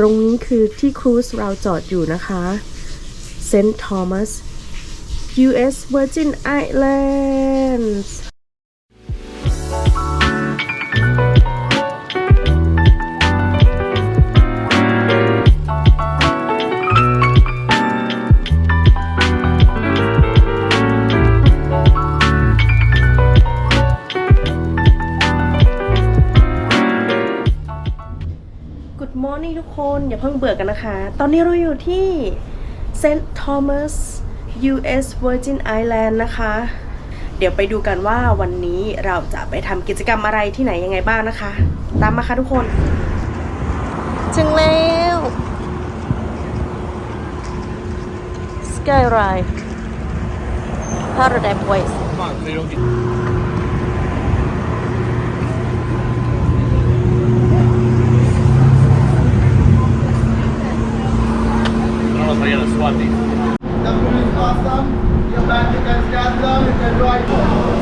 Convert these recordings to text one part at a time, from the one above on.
รงนี้คือที่ครูซเราจอดอยู่นะคะ St. Thomas U.S. Virgin Islands Good morning ทุกคนอย่าเพิ่งเบื่อกันนะคะตอนนี้เราอยู่ที่ St. Thomas U.S. Virgin Island นะคะเดี๋ยวไปดูกันว่าวันนี้เราจะไปทำกิจกรรมอะไรที่ไหนยังไงบ้างนะคะตามมาค่ะทุกคนถึงแล้ว Skyride Paradise Place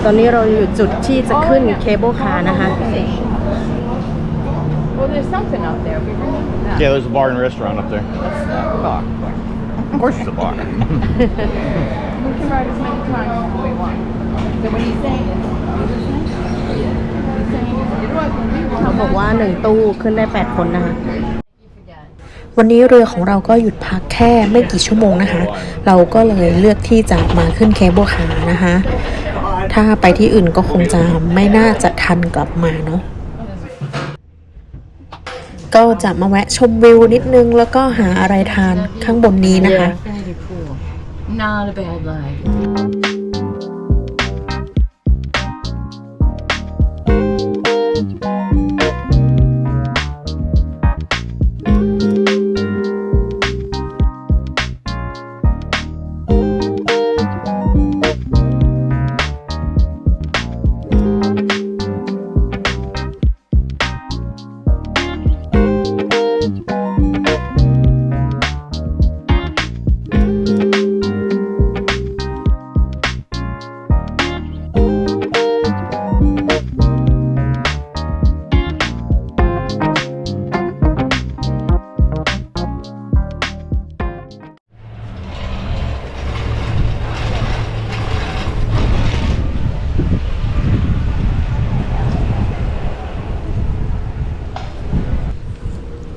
ตอนนี้เราอยู่จุดที่จะขึ้นเคเบิลคาร์นะคะ Well, there's something up there. We remember that. Yeah, there's a bar and restaurant up there. Bar. Of course there's a bar. We can ride as many times as we want. So what he's saying is, he's saying, you know what, when we เขา want บอกว่า1ตู้ขึ้นได้8คนนะคะวันนี้เรือของเราก็หยุดพักแค่ไม่กี่ชั่วโมงนะคะเราก็เลยเลือกที่จะมาขึ้นเคเบิลคาร์นะคะถ้าไปที่อื่นก็คงจะไม่น่าจะทันกลับมาเนาะก็จะมาแวะชมวิวนิดนึงแล้วก็หาอะไรทานข้างบนนี้นะคะ very cool. Not a bad ride.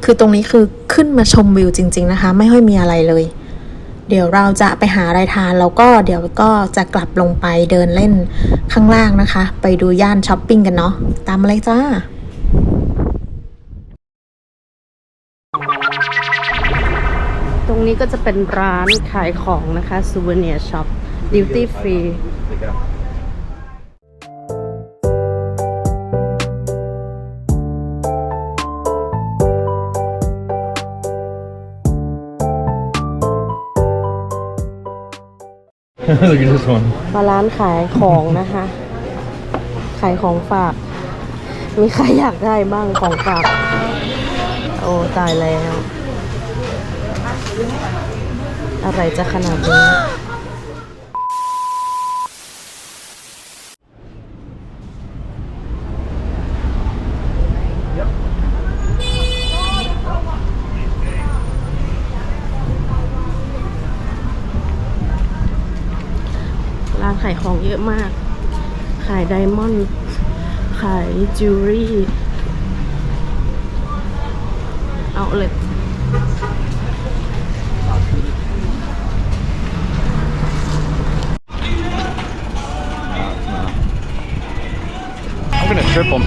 คือตรงนี้คือขึ้นมาชมวิวจริงๆนะคะไม่ค่อยมีอะไรเลยเดี๋ยวเราจะไปหาอะไรทานแล้วก็เดี๋ยวก็จะกลับลงไปเดินเล่นข้างล่างนะคะไปดูย่านช้อปปิ้งกันเนาะตามมาเลยจ้าตรงนี้ก็จะเป็นร้านขายของนะคะ Souvenir Shop Duty Free Look at this one. มาร้านขายของนะคะ ขายของฝาก มีใครอยากได้บ้างของฝาก โอ้ตายแล้ว อะไรจะขนาดนี้ ร้านขายของเยอะมาก ขายไดมอนด์ ขายจิวเวลรี่ เอาเลย I'm gonna trip them.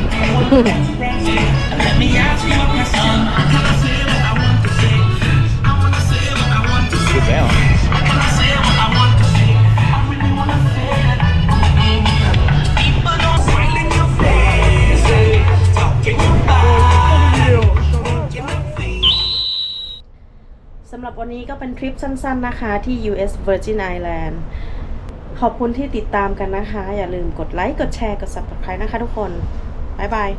Sit down.สำหรับวันนี้ก็เป็นทริปสั้นๆนะคะที่ U.S. Virgin Island ขอบคุณที่ติดตามกันนะคะอย่าลืมกดไลค์กดแชร์กด Subscribe นะคะทุกคนบ๊ายบาย